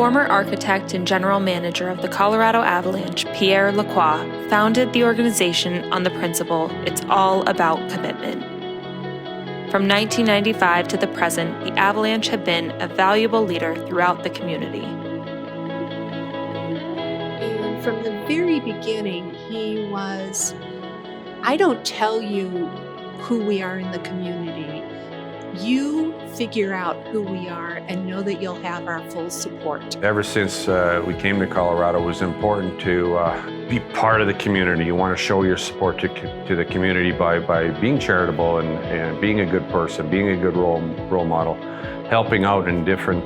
former architect and general manager of the Colorado Avalanche, Pierre Lacroix, founded the organization on the principle it's all about commitment. From 1995 to the present, the Avalanche have been a valuable leader throughout the community. And from the very beginning, he was, I don't tell you who we are in the community. You figure out who we are and know that you'll have our full support. Ever since we came to Colorado, it was important to be part of the community. You want to show your support to the community by being charitable and being a good person, being a good role model, helping out in different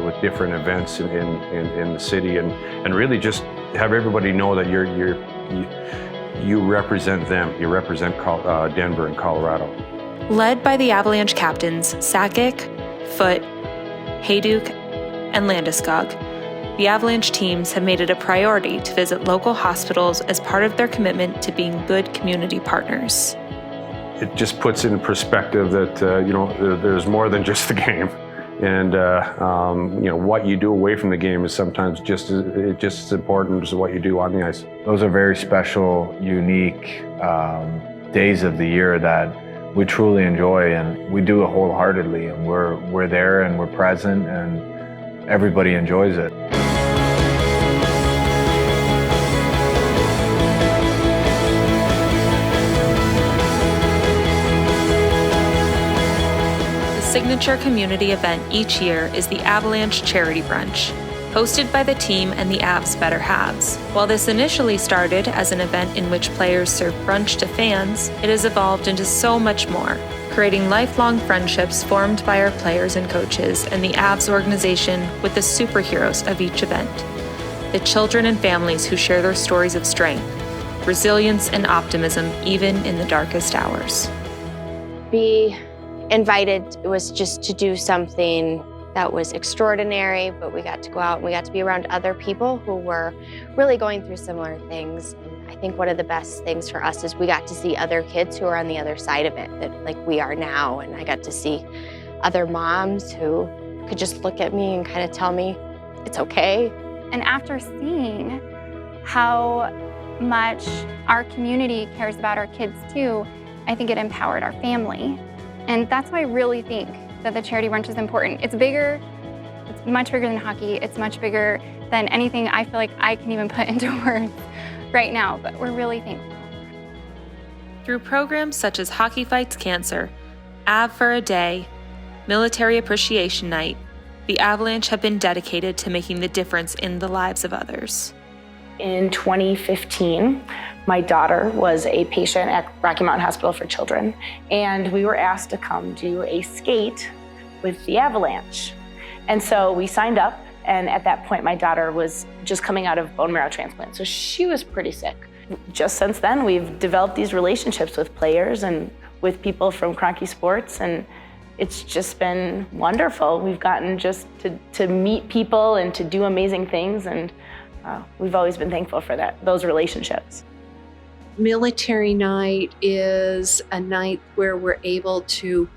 with different events in the city, and really just have everybody know that you represent them. You represent Denver and Colorado. Led by the Avalanche captains Sakic, Foote, Hayduk, and Landeskog, the Avalanche teams have made it a priority to visit local hospitals as part of their commitment to being good community partners. It just puts in perspective that there's more than just the game, and what you do away from the game is sometimes just as important as what you do on the ice. Those are very special, unique days of the year that we truly enjoy, and we do it wholeheartedly, and we're there and we're present, and everybody enjoys it. The signature community event each year is the Avalanche Charity Brunch, hosted by the team and the Avs Better Halves. While this initially started as an event in which players serve brunch to fans, it has evolved into so much more, creating lifelong friendships formed by our players and coaches and the Avs organization with the superheroes of each event, the children and families who share their stories of strength, resilience, and optimism even in the darkest hours. Be invited was just to do something that was extraordinary, but we got to go out and we got to be around other people who were really going through similar things. And I think one of the best things for us is we got to see other kids who are on the other side of it, that like we are now. And I got to see other moms who could just look at me and kind of tell me it's okay. And after seeing how much our community cares about our kids too, I think it empowered our family. And that's why I really think that the charity brunch is important. It's bigger, it's much bigger than hockey. It's much bigger than anything I feel like I can even put into words right now, but we're really thankful. Through programs such as Hockey Fights Cancer, Av for a Day, Military Appreciation Night, the Avalanche have been dedicated to making the difference in the lives of others. In 2015, my daughter was a patient at Rocky Mountain Hospital for Children, and we were asked to come do a skate with the Avalanche. And so we signed up, and at that point, my daughter was just coming out of bone marrow transplant, so she was pretty sick. Just since then, we've developed these relationships with players and with people from Kroenke Sports, and it's just been wonderful. We've gotten just to meet people and to do amazing things, and we've always been thankful for those relationships. Military Night is a night where we're able to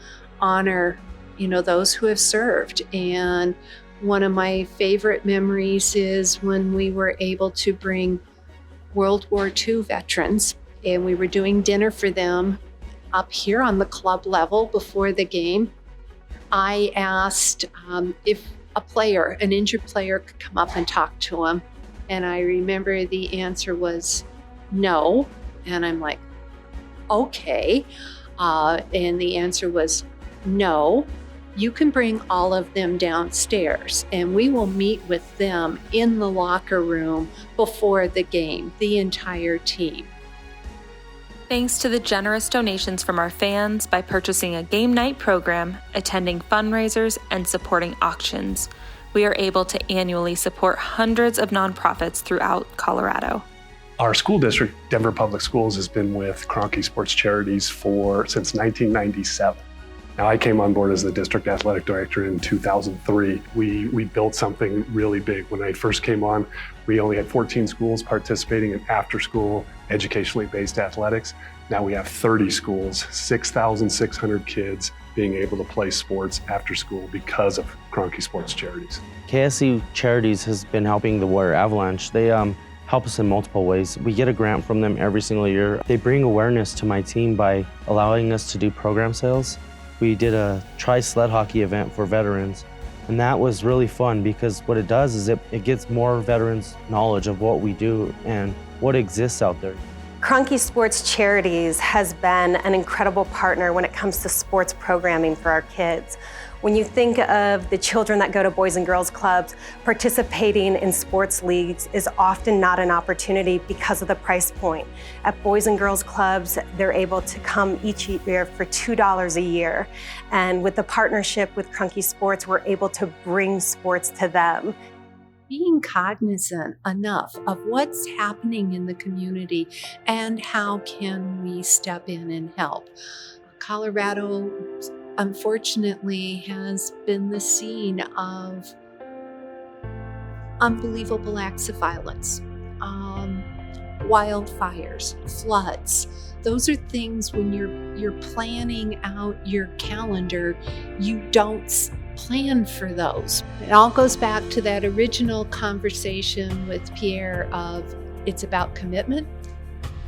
honor, those who have served. And one of my favorite memories is when we were able to bring World War II veterans, and we were doing dinner for them up here on the club level before the game. I asked if an injured player could come up and talk to him. And I remember the answer was no. And I'm like, okay. And the answer was no. You can bring all of them downstairs and we will meet with them in the locker room before the game, the entire team. Thanks to the generous donations from our fans by purchasing a game night program, attending fundraisers, and supporting auctions, we are able to annually support hundreds of nonprofits throughout Colorado. Our school district, Denver Public Schools, has been with Kroenke Sports Charities since 1997. Now, I came on board as the district athletic director in 2003. We built something really big. When I first came on, we only had 14 schools participating in after-school, educationally based athletics. Now we have 30 schools, 6,600 kids, being able to play sports after school because of Kroenke Sports Charities. KSC Charities has been helping the Warrior Avalanche. They help us in multiple ways. We get a grant from them every single year. They bring awareness to my team by allowing us to do program sales. We did a tri-sled hockey event for veterans, and that was really fun because what it does is it gets more veterans knowledge of what we do and what exists out there. Kroenke Sports Charities has been an incredible partner when it comes to sports programming for our kids. When you think of the children that go to Boys and Girls Clubs, participating in sports leagues is often not an opportunity because of the price point. At Boys and Girls Clubs, they're able to come each year for $2 a year. And with the partnership with Kroenke Sports, we're able to bring sports to them. Being cognizant enough of what's happening in the community and how can we step in and help. Colorado, unfortunately, has been the scene of unbelievable acts of violence, wildfires, floods. Those are things when you're planning out your calendar, you don't plan for those. It all goes back to that original conversation with Pierre of it's about commitment,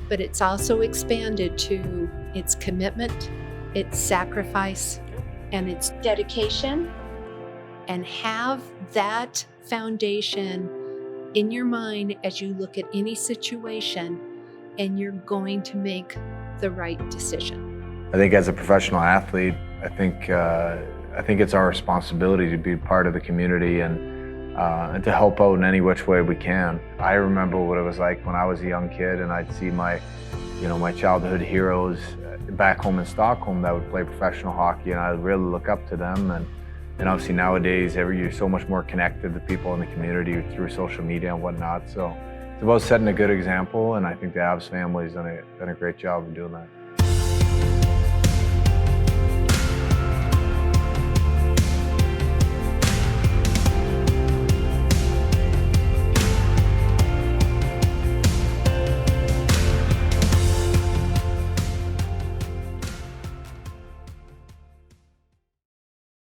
but it's also expanded to it's commitment, it's sacrifice, and it's dedication. And have that foundation in your mind as you look at any situation and you're going to make the right decision. I think as a professional athlete, I think it's our responsibility to be part of the community and to help out in any which way we can. I remember what it was like when I was a young kid and I'd see my childhood heroes back home in Stockholm that would play professional hockey, and I'd really look up to them. And obviously nowadays, you're so much more connected to people in the community through social media and whatnot. So it's about setting a good example, and I think the Avs family has done a great job of doing that.